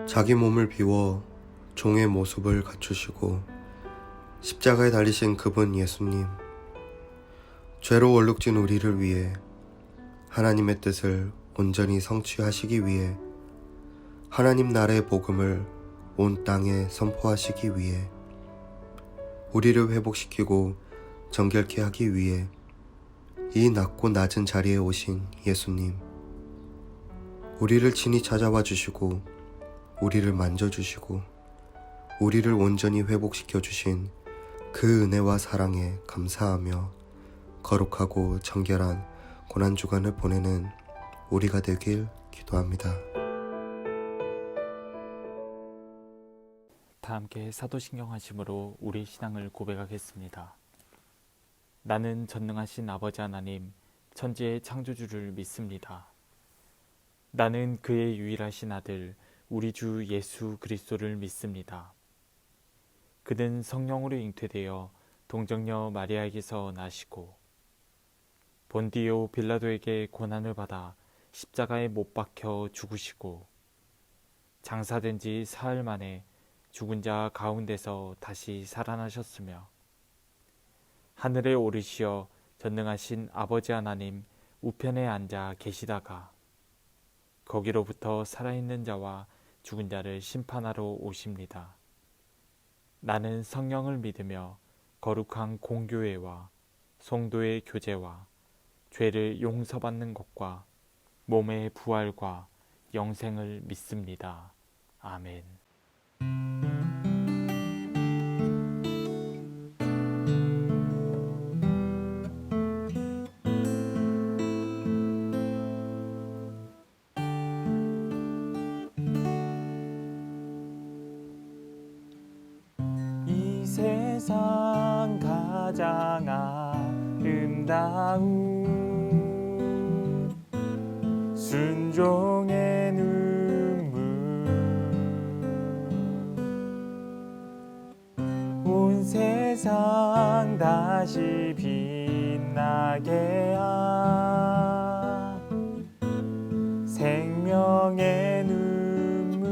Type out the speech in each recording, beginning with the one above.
자기 몸을 비워 종의 모습을 갖추시고 십자가에 달리신 그분 예수님, 죄로 얼룩진 우리를 위해 하나님의 뜻을 온전히 성취하시기 위해 하나님 나라의 복음을 온 땅에 선포하시기 위해 우리를 회복시키고 정결케 하기 위해 이 낮고 낮은 자리에 오신 예수님, 우리를 친히 찾아와 주시고 우리를 만져주시고 우리를 온전히 회복시켜 주신 그 은혜와 사랑에 감사하며 거룩하고 정결한 고난주간을 보내는 우리가 되길 기도합니다. 다 함께 사도신경 하심으로 우리 신앙을 고백하겠습니다. 나는 전능하신 아버지 하나님, 천지의 창조주를 믿습니다. 나는 그의 유일하신 아들, 우리 주 예수 그리스도를 믿습니다. 그는 성령으로 잉태되어 동정녀 마리아에게서 나시고 본디오 빌라도에게 고난을 받아 십자가에 못 박혀 죽으시고 장사된 지 사흘 만에 죽은 자 가운데서 다시 살아나셨으며 하늘에 오르시어 전능하신 아버지 하나님 우편에 앉아 계시다가 거기로부터 살아있는 자와 죽은 자를 심판하러 오십니다. 나는 성령을 믿으며 거룩한 공교회와 성도의 교제와 죄를 용서받는 것과 몸의 부활과 영생을 믿습니다. 아멘. 이 세상 가장 아름다운 순종의 눈물, 온 세상 다시 빛나게 한 생명의 눈물,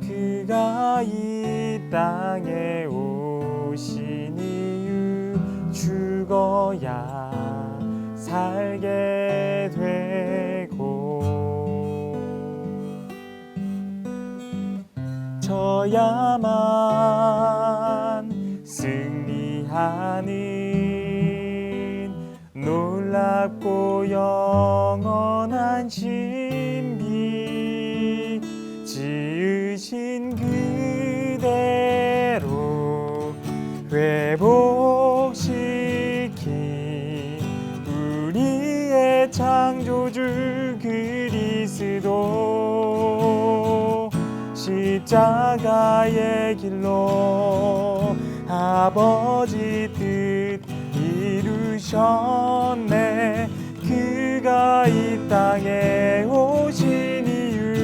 그가 이 땅에 오신 이유 죽어야 살게 되고 져야만 승리하는 놀랍고 영원한 신비, 지으신 그대로 회복시킨 우리의 창조주 그리스도, 십자가의 길로 아버지 뜻 이루셨네. 그가 이 땅에 오신 이유,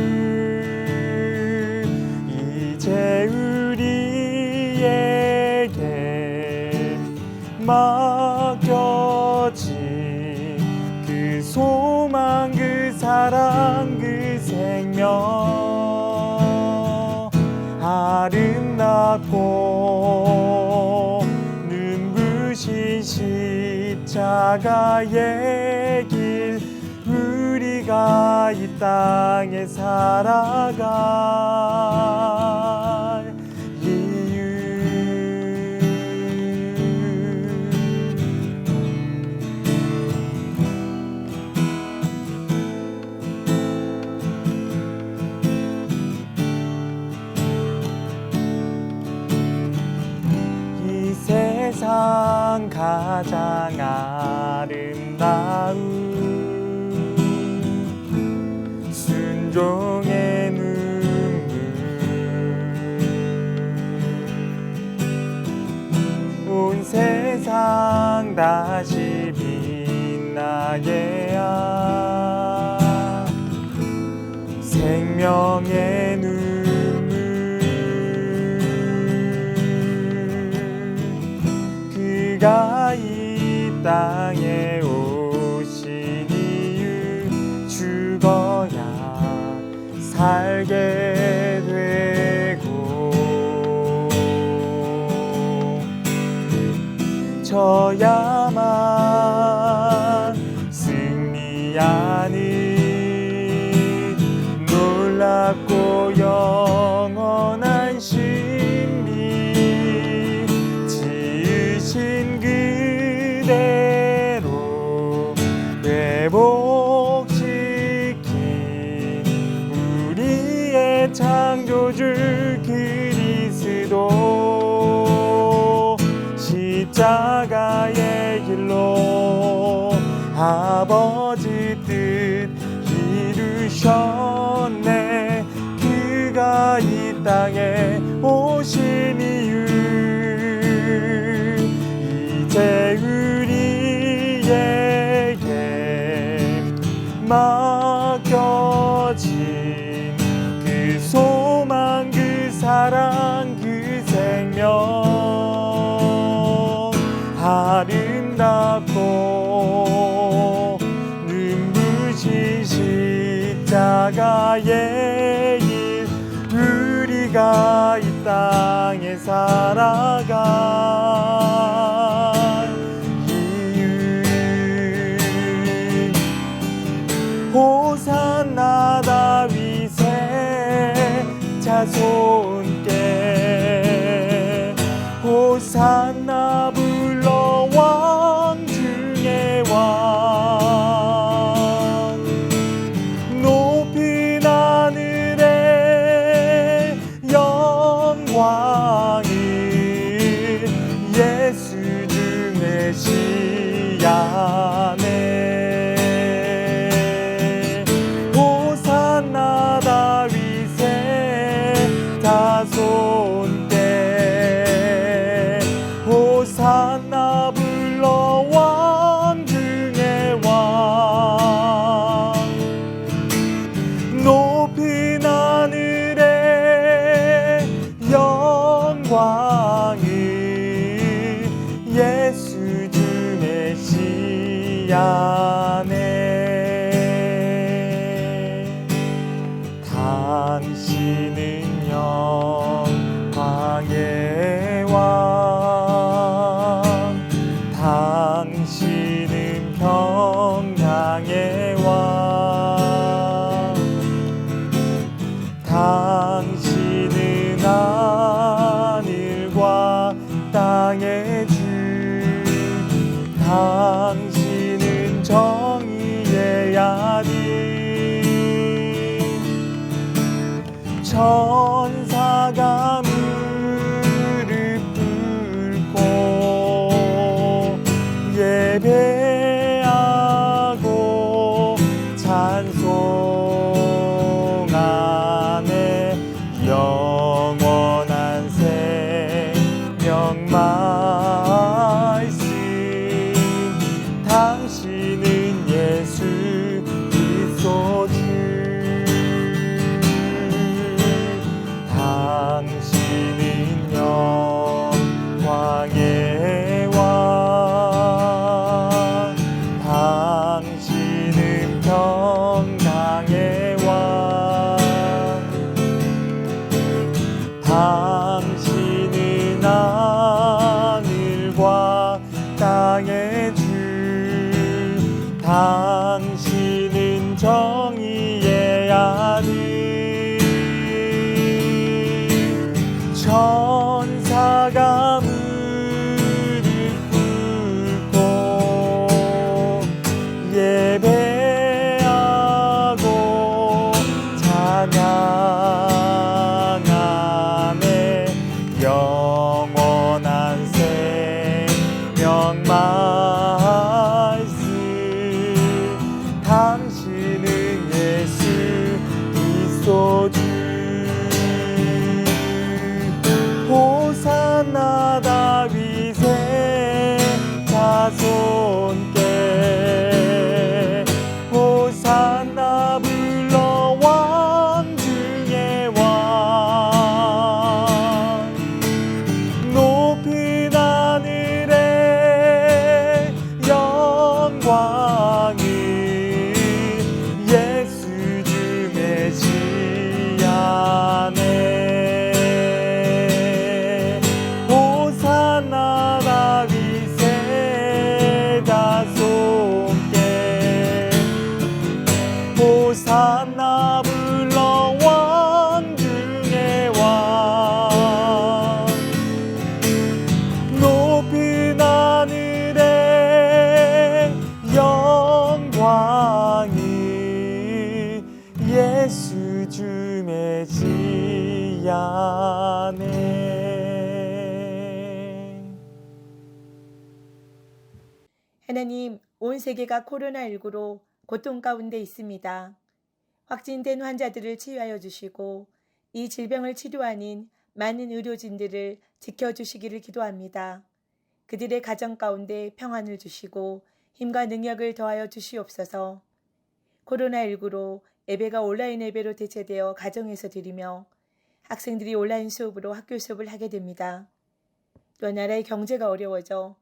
이제 우리에게 맡겨진 그 소망, 그 사랑, 그 생명, 아름답고 눈부신 십자가의 길, 우리가 이 땅에 살아갈 이유. 이 세상 가장 아름다운 순종의 눈물, 온 세상 다시 빛나게 한 생명의 눈물, 그가 이 땅에 오신 이유, 주 살게 되고 저야만 승리하는 놀랍고 영원한 신비 지으신 그대로 회복시킨 우리의 창조주 그리스도 십자가의 길로 아버지 뜻 이루셨네. 그가 이 땅에 오신 이유 이제 우리에게 맡겨진 그 소망 그 사랑 그 생명 아름답고 눈부신 십자가의 길 우리가 이 땅에 살아갈 이유 호산나 다윗의 자손께 호산나 불러 왕 중의 왕 높인 하늘의 영광을 예수 주 메시아네. 호산나 다윗의 자손께 호산나 불러 왕 중의 왕 높인 하늘의 영광을 예수 주 메시아네. 당신은 영광의 왕 당신은 평강의 왕 당신은 하늘과 땅의 주 당신은 정의의 아들 천사가 무릎 꿇고 예배하고 찬송하네. 영원한 생명 말씀 당신은 예수 그리스도 주 당신은 영광의 왕 당신은 평강의 왕 당신은 하늘과 땅의 주 당신은 정의의 아들 천사가 무릎 꿇고 예배하고 찬양하네. 영원한 생명 말씀 당신은 예수 그리스도 주 호산나 다윗의 자손께 호산나 불러 왕 중의 왕 높인 하늘의 하나님, 온 세계가 코로나19로 고통 가운데 있습니다. 확진된 환자들을 치유하여 주시고 이 질병을 치료하는 많은 의료진들을 지켜주시기를 기도합니다. 그들의 가정 가운데 평안을 주시고 힘과 능력을 더하여 주시옵소서. 코로나19로 예배가 온라인 예배로 대체되어 가정에서 드리며 학생들이 온라인 수업으로 학교 수업을 하게 됩니다. 또 나라의 경제가 어려워져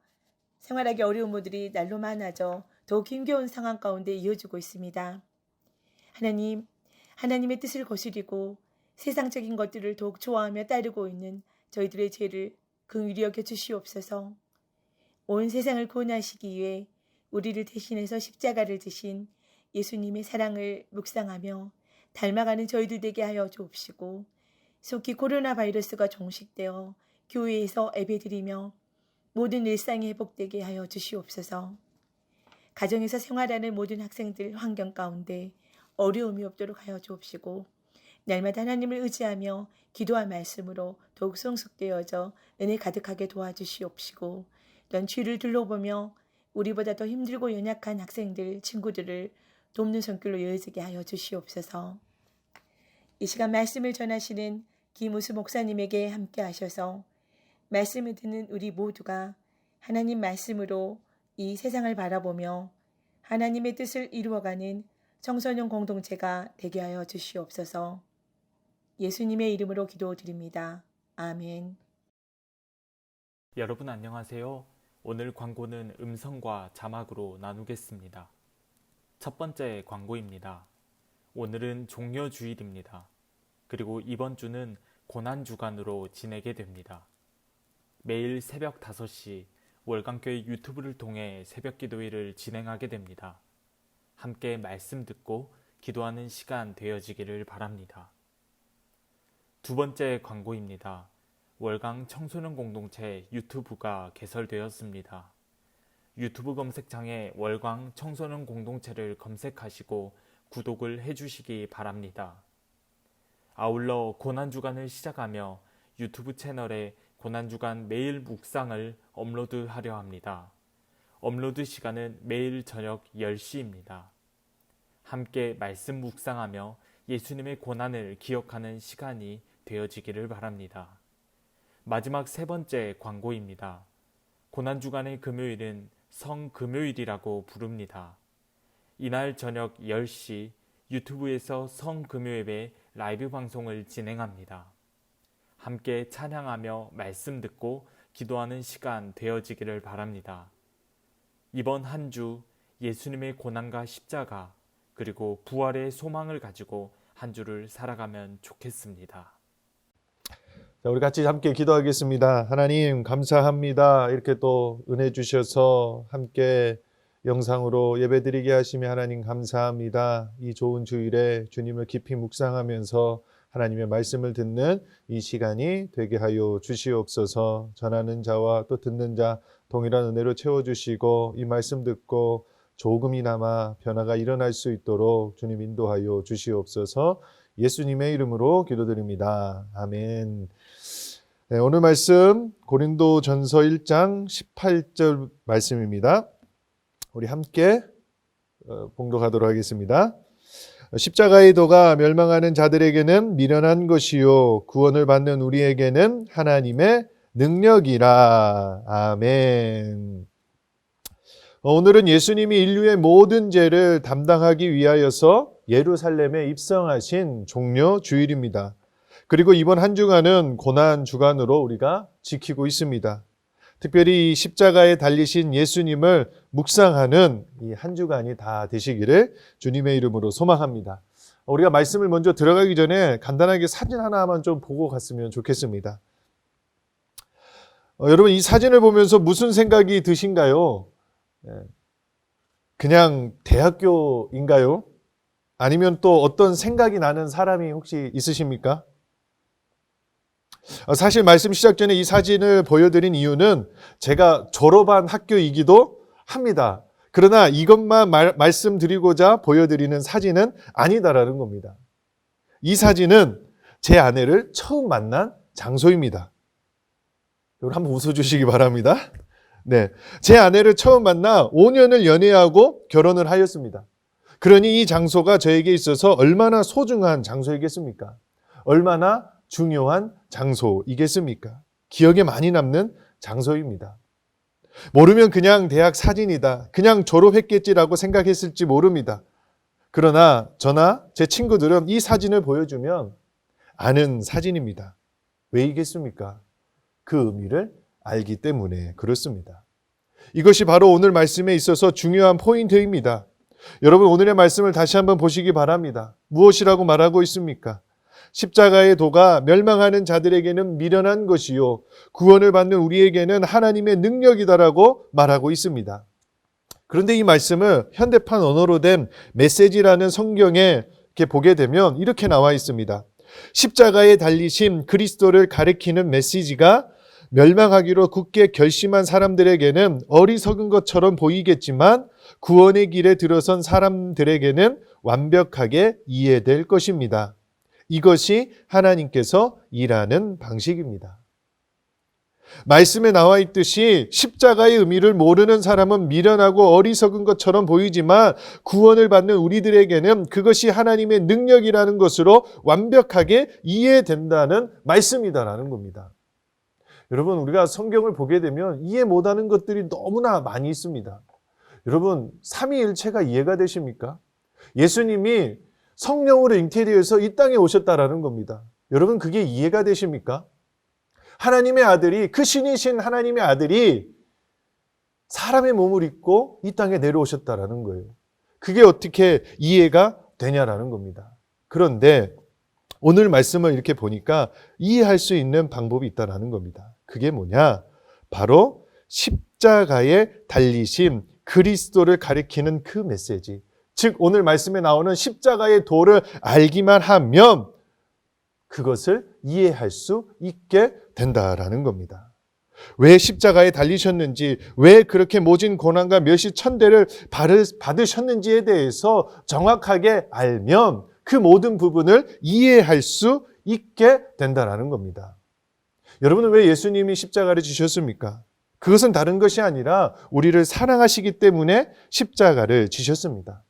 생활하기 어려운 분들이 날로 많아져 더욱 힘겨운 상황 가운데 이어지고 있습니다. 하나님, 하나님의 뜻을 거스리고 세상적인 것들을 더욱 좋아하며 따르고 있는 저희들의 죄를 긍휼히 여겨 주시옵소서. 온 세상을 구원하시기 위해 우리를 대신해서 십자가를 지신 예수님의 사랑을 묵상하며 닮아가는 저희들 되게 하여 주옵시고 속히 코로나 바이러스가 종식되어 교회에서 예배드리며 모든 일상이 회복되게 하여 주시옵소서. 가정에서 생활하는 모든 학생들 환경 가운데 어려움이 없도록 하여 주옵시고 날마다 하나님을 의지하며 기도와 말씀으로 더욱 성숙되어져 은혜 가득하게 도와주시옵시고 넌 주를 둘러보며 우리보다 더 힘들고 연약한 학생들, 친구들을 돕는 손길로 이어지게 하여 주시옵소서. 이 시간 말씀을 전하시는 김우수 목사님에게 함께 하셔서 말씀을 듣는 우리 모두가 하나님 말씀으로 이 세상을 바라보며 하나님의 뜻을 이루어가는 청소년 공동체가 되게 하여 주시옵소서. 예수님의 이름으로 기도드립니다. 아멘. 여러분 안녕하세요. 오늘 광고는 음성과 자막으로 나누겠습니다. 첫 번째 광고입니다. 오늘은 종려주일입니다. 그리고 이번 주는 고난주간으로 지내게 됩니다. 매일 새벽 5시 월강교회 유튜브를 통해 새벽 기도회를 진행하게 됩니다. 함께 말씀 듣고 기도하는 시간 되어지기를 바랍니다. 두 번째 광고입니다. 월강 청소년 공동체 유튜브가 개설되었습니다. 유튜브 검색창에 월강 청소년 공동체를 검색하시고 구독을 해주시기 바랍니다. 아울러 고난주간을 시작하며 유튜브 채널에 고난주간 매일 묵상을 업로드하려 합니다. 업로드 시간은 매일 저녁 10시입니다. 함께 말씀 묵상하며 예수님의 고난을 기억하는 시간이 되어지기를 바랍니다. 마지막 세 번째 광고입니다. 고난주간의 금요일은 성금요일이라고 부릅니다. 이날 저녁 10시 유튜브에서 성금요예배 라이브 방송을 진행합니다. 함께 찬양하며 말씀 듣고 기도하는 시간 되어지기를 바랍니다. 이번 한 주 예수님의 고난과 십자가 그리고 부활의 소망을 가지고 한 주를 살아가면 좋겠습니다. 자, 우리 같이 함께 기도하겠습니다. 하나님 감사합니다. 이렇게 또 은혜 주셔서 함께 영상으로 예배드리게 하시며 하나님 감사합니다. 이 좋은 주일에 주님을 깊이 묵상하면서 하나님의 말씀을 듣는 이 시간이 되게 하여 주시옵소서. 전하는 자와 또 듣는 자 동일한 은혜로 채워주시고 이 말씀 듣고 조금이나마 변화가 일어날 수 있도록 주님 인도하여 주시옵소서. 예수님의 이름으로 기도드립니다. 아멘. 네, 오늘 말씀 고린도전서 1장 18절 말씀입니다. 우리 함께 봉독하도록 하겠습니다. 십자가의 도가 멸망하는 자들에게는 미련한 것이요 구원을 받는 우리에게는 하나님의 능력이라. 아멘. 오늘은 예수님이 인류의 모든 죄를 담당하기 위하여서 예루살렘에 입성하신 종려 주일입니다. 그리고 이번 한 주간은 고난 주간으로 우리가 지키고 있습니다. 특별히 이 십자가에 달리신 예수님을 묵상하는 이 한 주간이 다 되시기를 주님의 이름으로 소망합니다. 우리가 말씀을 먼저 들어가기 전에 간단하게 사진 하나만 좀 보고 갔으면 좋겠습니다. 여러분 이 사진을 보면서 무슨 생각이 드신가요? 그냥 대학교인가요? 아니면 또 어떤 생각이 나는 사람이 혹시 있으십니까? 사실 말씀 시작 전에 이 사진을 보여드린 이유는 제가 졸업한 학교이기도 합니다. 그러나 이것만 말씀드리고자 보여드리는 사진은 아니다라는 겁니다. 이 사진은 제 아내를 처음 만난 장소입니다. 여러분 한번 웃어주시기 바랍니다. 네, 제 아내를 처음 만나 5년을 연애하고 결혼을 하였습니다. 그러니 이 장소가 저에게 있어서 얼마나 소중한 장소이겠습니까? 얼마나 중요한 장소이겠습니까? 기억에 많이 남는 장소입니다. 모르면 그냥 대학 사진이다, 그냥 졸업했겠지라고 생각했을지 모릅니다. 그러나 저나 제 친구들은 이 사진을 보여주면 아는 사진입니다. 왜이겠습니까? 그 의미를 알기 때문에 그렇습니다. 이것이 바로 오늘 말씀에 있어서 중요한 포인트입니다. 여러분, 오늘의 말씀을 다시 한번 보시기 바랍니다. 무엇이라고 말하고 있습니까? 십자가의 도가 멸망하는 자들에게는 미련한 것이요, 구원을 받는 우리에게는 하나님의 능력이다라고 말하고 있습니다. 그런데 이 말씀을 현대판 언어로 된 메시지라는 성경에 이렇게 보게 되면 이렇게 나와 있습니다. 십자가에 달리신 그리스도를 가리키는 메시지가 멸망하기로 굳게 결심한 사람들에게는 어리석은 것처럼 보이겠지만 구원의 길에 들어선 사람들에게는 완벽하게 이해될 것입니다. 이것이 하나님께서 일하는 방식입니다. 말씀에 나와 있듯이 십자가의 의미를 모르는 사람은 미련하고 어리석은 것처럼 보이지만 구원을 받는 우리들에게는 그것이 하나님의 능력이라는 것으로 완벽하게 이해된다는 말씀이다라는 겁니다. 여러분, 우리가 성경을 보게 되면 이해 못하는 것들이 너무나 많이 있습니다. 여러분, 삼위일체가 이해가 되십니까? 예수님이 성령으로 잉태되어서 이 땅에 오셨다라는 겁니다. 여러분, 그게 이해가 되십니까? 하나님의 아들이, 그 신이신 하나님의 아들이 사람의 몸을 입고 이 땅에 내려오셨다라는 거예요. 그게 어떻게 이해가 되냐라는 겁니다. 그런데 오늘 말씀을 이렇게 보니까 이해할 수 있는 방법이 있다라는 겁니다. 그게 뭐냐? 바로 십자가에 달리신 그리스도를 가리키는 그 메시지. 즉 오늘 말씀에 나오는 십자가의 도를 알기만 하면 그것을 이해할 수 있게 된다라는 겁니다. 왜 십자가에 달리셨는지, 왜 그렇게 모진 고난과 멸시 천대를 받으셨는지에 대해서 정확하게 알면 그 모든 부분을 이해할 수 있게 된다라는 겁니다. 여러분은 왜 예수님이 십자가를 지셨습니까? 그것은 다른 것이 아니라 우리를 사랑하시기 때문에 십자가를 지셨습니다.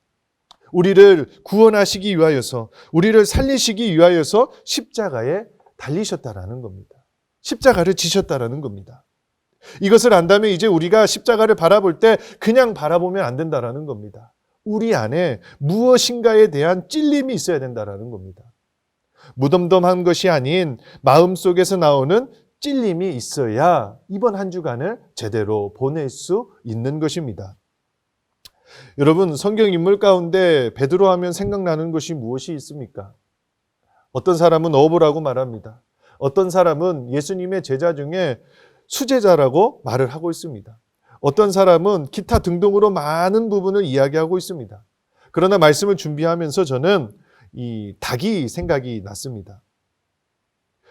우리를 구원하시기 위하여서, 우리를 살리시기 위하여서 십자가에 달리셨다라는 겁니다. 십자가를 지셨다라는 겁니다. 이것을 안다면 이제 우리가 십자가를 바라볼 때 그냥 바라보면 안 된다라는 겁니다. 우리 안에 무엇인가에 대한 찔림이 있어야 된다라는 겁니다. 무덤덤한 것이 아닌 마음속에서 나오는 찔림이 있어야 이번 한 주간을 제대로 보낼 수 있는 것입니다. 여러분, 성경 인물 가운데 베드로 하면 생각나는 것이 무엇이 있습니까? 어떤 사람은 어부라고 말합니다. 어떤 사람은 예수님의 제자 중에 수제자라고 말을 하고 있습니다. 어떤 사람은 기타 등등으로 많은 부분을 이야기하고 있습니다. 그러나 말씀을 준비하면서 저는 이 닭이 생각이 났습니다.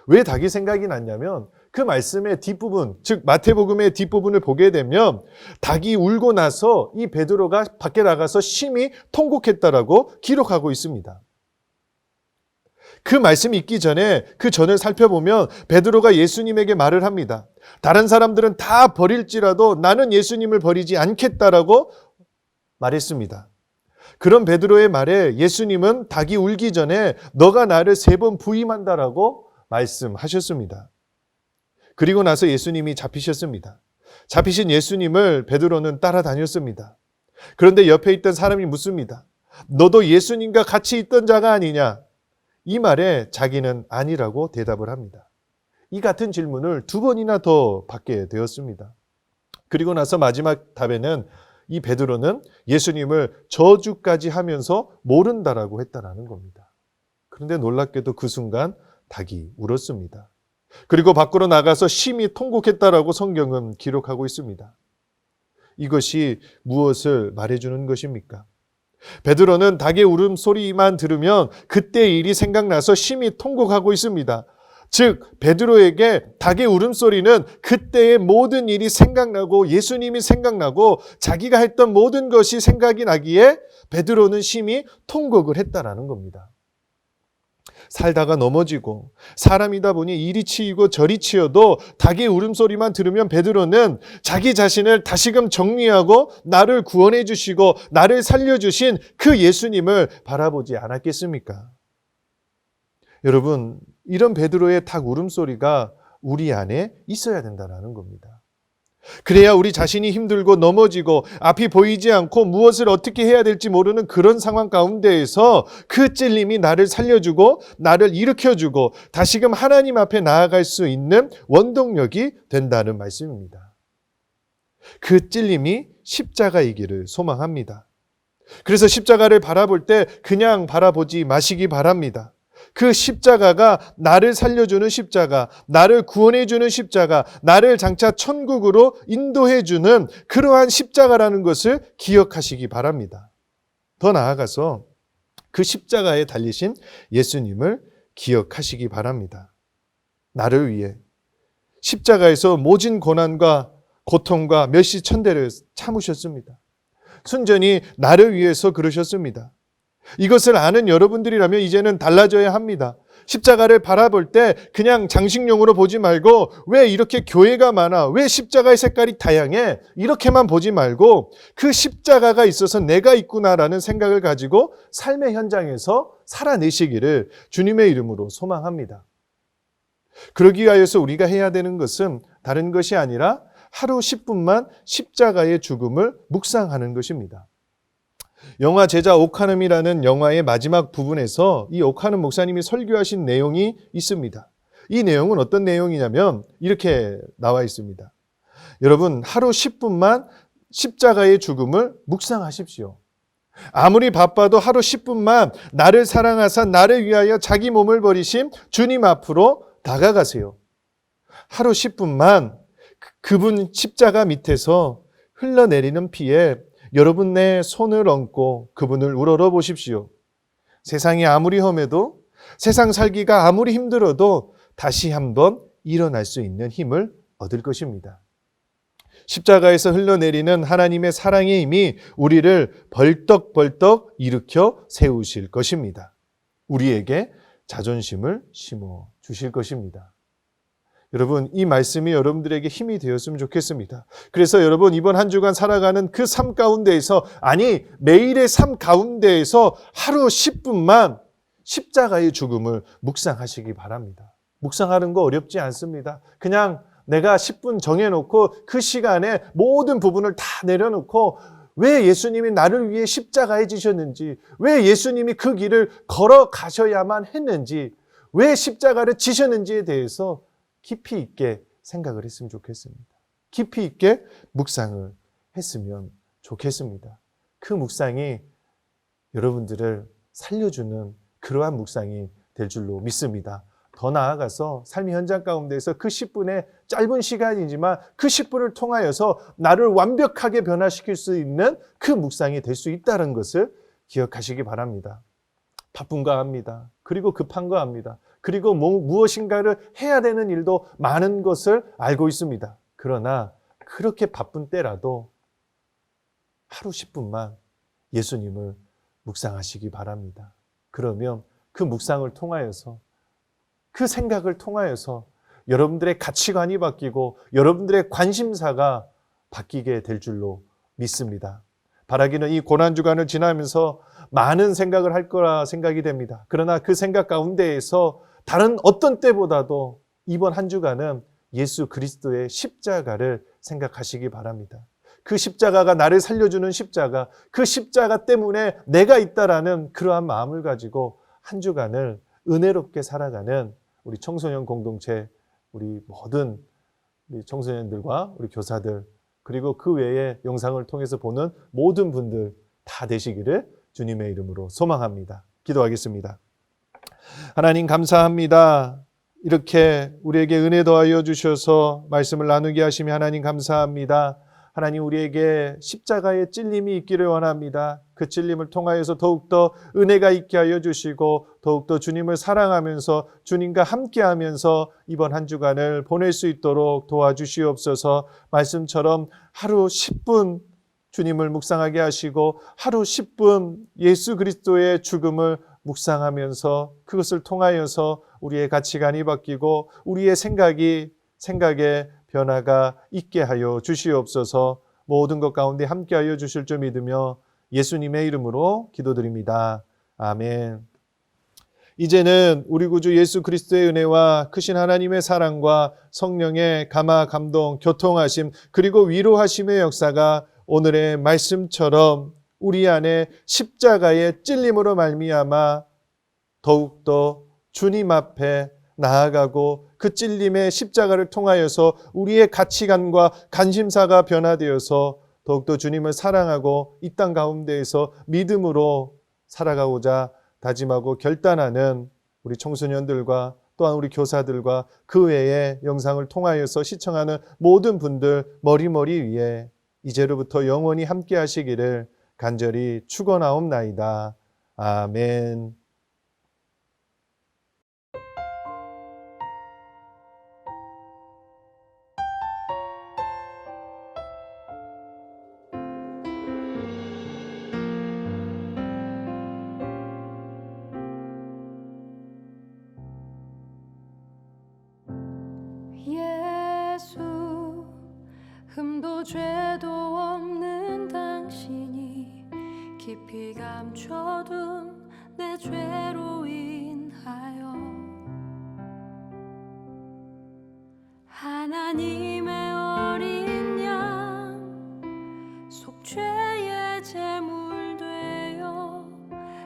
왜 닭이 생각이 났냐면 그 말씀의 뒷부분, 즉 마태복음의 뒷부분을 보게 되면 닭이 울고 나서 이 베드로가 밖에 나가서 심히 통곡했다라고 기록하고 있습니다. 그 말씀이 있기 전에 그 전을 살펴보면 베드로가 예수님에게 말을 합니다. 다른 사람들은 다 버릴지라도 나는 예수님을 버리지 않겠다라고 말했습니다. 그런 베드로의 말에 예수님은 닭이 울기 전에 너가 나를 3번 부인한다라고 말씀하셨습니다. 그리고 나서 예수님이 잡히셨습니다. 잡히신 예수님을 베드로는 따라다녔습니다. 그런데 옆에 있던 사람이 묻습니다. 너도 예수님과 같이 있던 자가 아니냐? 이 말에 자기는 아니라고 대답을 합니다. 이 같은 질문을 2번이나 더 받게 되었습니다. 그리고 나서 마지막 답에는 이 베드로는 예수님을 저주까지 하면서 모른다라고 했다라는 겁니다. 그런데 놀랍게도 그 순간 닭이 울었습니다. 그리고 밖으로 나가서 심히 통곡했다라고 성경은 기록하고 있습니다. 이것이 무엇을 말해주는 것입니까? 베드로는 닭의 울음소리만 들으면 그때 일이 생각나서 심히 통곡하고 있습니다. 즉 베드로에게 닭의 울음소리는 그때의 모든 일이 생각나고 예수님이 생각나고 자기가 했던 모든 것이 생각이 나기에 베드로는 심히 통곡을 했다라는 겁니다. 살다가 넘어지고 사람이다 보니 이리 치이고 저리 치여도 닭의 울음소리만 들으면 베드로는 자기 자신을 다시금 정리하고 나를 구원해 주시고 나를 살려주신 그 예수님을 바라보지 않았겠습니까? 여러분, 이런 베드로의 닭 울음소리가 우리 안에 있어야 된다는 겁니다. 그래야 우리 자신이 힘들고 넘어지고 앞이 보이지 않고 무엇을 어떻게 해야 될지 모르는 그런 상황 가운데에서 그 찔림이 나를 살려주고 나를 일으켜주고 다시금 하나님 앞에 나아갈 수 있는 원동력이 된다는 말씀입니다. 그 찔림이 십자가이기를 소망합니다. 그래서 십자가를 바라볼 때 그냥 바라보지 마시기 바랍니다. 그 십자가가 나를 살려주는 십자가, 나를 구원해주는 십자가, 나를 장차 천국으로 인도해주는 그러한 십자가라는 것을 기억하시기 바랍니다. 더 나아가서 그 십자가에 달리신 예수님을 기억하시기 바랍니다. 나를 위해 십자가에서 모진 고난과 고통과 멸시천대를 참으셨습니다. 순전히 나를 위해서 그러셨습니다. 이것을 아는 여러분들이라면 이제는 달라져야 합니다. 십자가를 바라볼 때 그냥 장식용으로 보지 말고 왜 이렇게 교회가 많아? 왜 십자가의 색깔이 다양해? 이렇게만 보지 말고 그 십자가가 있어서 내가 있구나라는 생각을 가지고 삶의 현장에서 살아내시기를 주님의 이름으로 소망합니다. 그러기 위하여서 우리가 해야 되는 것은 다른 것이 아니라 하루 10분만 십자가의 죽음을 묵상하는 것입니다. 영화 제자 오카눔이라는 영화의 마지막 부분에서 이 오카눔 목사님이 설교하신 내용이 있습니다. 이 내용은 어떤 내용이냐면 이렇게 나와 있습니다. 여러분, 하루 10분만 십자가의 죽음을 묵상하십시오. 아무리 바빠도 하루 10분만 나를 사랑하사 나를 위하여 자기 몸을 버리신 주님 앞으로 다가가세요. 하루 10분만 그분 십자가 밑에서 흘러내리는 피에 여러분 내 손을 얹고 그분을 우러러 보십시오. 세상이 아무리 험해도 세상 살기가 아무리 힘들어도 다시 한번 일어날 수 있는 힘을 얻을 것입니다. 십자가에서 흘러내리는 하나님의 사랑의 힘이 우리를 벌떡벌떡 일으켜 세우실 것입니다. 우리에게 자존심을 심어 주실 것입니다. 여러분, 이 말씀이 여러분들에게 힘이 되었으면 좋겠습니다. 그래서 여러분, 이번 한 주간 살아가는 그 삶 가운데에서, 아니 매일의 삶 가운데에서 하루 10분만 십자가의 죽음을 묵상하시기 바랍니다. 묵상하는 거 어렵지 않습니다. 그냥 내가 10분 정해놓고 그 시간에 모든 부분을 다 내려놓고 왜 예수님이 나를 위해 십자가에 지셨는지, 왜 예수님이 그 길을 걸어가셔야만 했는지, 왜 십자가를 지셨는지에 대해서 깊이 있게 생각을 했으면 좋겠습니다. 깊이 있게 묵상을 했으면 좋겠습니다. 그 묵상이 여러분들을 살려주는 그러한 묵상이 될 줄로 믿습니다. 더 나아가서 삶의 현장 가운데서 그 10분의 짧은 시간이지만 그 10분을 통하여서 나를 완벽하게 변화시킬 수 있는 그 묵상이 될 수 있다는 것을 기억하시기 바랍니다. 바쁜가 합니다. 그리고 급한가 합니다. 그리고 무엇인가를 해야 되는 일도 많은 것을 알고 있습니다. 그러나 그렇게 바쁜 때라도 하루 10분만 예수님을 묵상하시기 바랍니다. 그러면 그 묵상을 통하여서, 그 생각을 통하여서 여러분들의 가치관이 바뀌고 여러분들의 관심사가 바뀌게 될 줄로 믿습니다. 바라기는 이 고난주간을 지나면서 많은 생각을 할 거라 생각이 됩니다. 그러나 그 생각 가운데에서 다른 어떤 때보다도 이번 한 주간은 예수 그리스도의 십자가를 생각하시기 바랍니다. 그 십자가가 나를 살려주는 십자가, 그 십자가 때문에 내가 있다라는 그러한 마음을 가지고 한 주간을 은혜롭게 살아가는 우리 청소년 공동체, 우리 모든 우리 청소년들과 우리 교사들, 그리고 그 외에 영상을 통해서 보는 모든 분들 다 되시기를 주님의 이름으로 소망합니다. 기도하겠습니다. 하나님 감사합니다. 이렇게 우리에게 은혜 더하여 주셔서 말씀을 나누게 하시며 하나님 감사합니다. 하나님, 우리에게 십자가의 찔림이 있기를 원합니다. 그 찔림을 통하여서 더욱더 은혜가 있게 하여 주시고 더욱더 주님을 사랑하면서 주님과 함께하면서 이번 한 주간을 보낼 수 있도록 도와주시옵소서. 말씀처럼 하루 10분 주님을 묵상하게 하시고 하루 10분 예수 그리스도의 죽음을 묵상하면서 그것을 통하여서 우리의 가치관이 바뀌고 우리의 생각의 변화가 있게 하여 주시옵소서. 모든 것 가운데 함께하여 주실 줄 믿으며 예수님의 이름으로 기도드립니다. 아멘. 이제는 우리 구주 예수 그리스도의 은혜와 크신 하나님의 사랑과 성령의 감화, 감동, 교통하심 그리고 위로하심의 역사가 오늘의 말씀처럼 우리 안에 십자가의 찔림으로 말미암아 더욱더 주님 앞에 나아가고 그 찔림의 십자가를 통하여서 우리의 가치관과 관심사가 변화되어서 더욱더 주님을 사랑하고 이 땅 가운데에서 믿음으로 살아가고자 다짐하고 결단하는 우리 청소년들과 또한 우리 교사들과 그 외에 영상을 통하여서 시청하는 모든 분들 머리 위에 이제로부터 영원히 함께 하시기를 간절히 축원하옵나이다. 아멘. 예수 흠도 죄도 없는 당신이 깊이 감춰둔 내 죄로 인하여 하나님의 어린 양 속죄의 제물 되어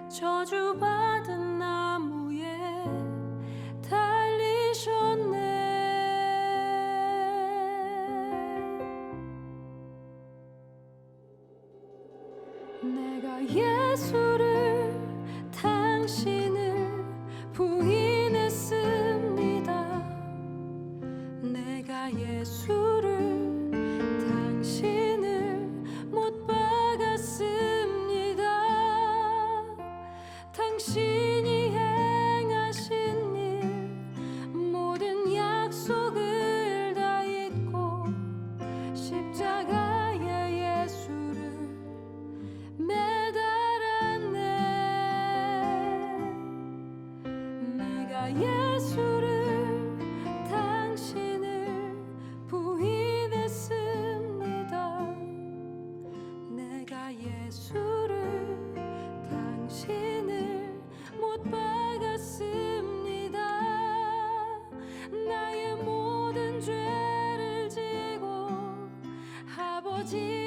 저주받은 나무에 달리셨네. 내가 예수를 당신을 부인했습니다. 내가 예수를 당신을 못 박았습니다. 당신이 행하신 일 모든 약속을 다 잊고 십자가에 예수를 매달았네. 내가 예수를 당신을 부인했습니다. 내가 예수를 당신을 못 박았습니다. 나의 모든 죄를 지고 아버지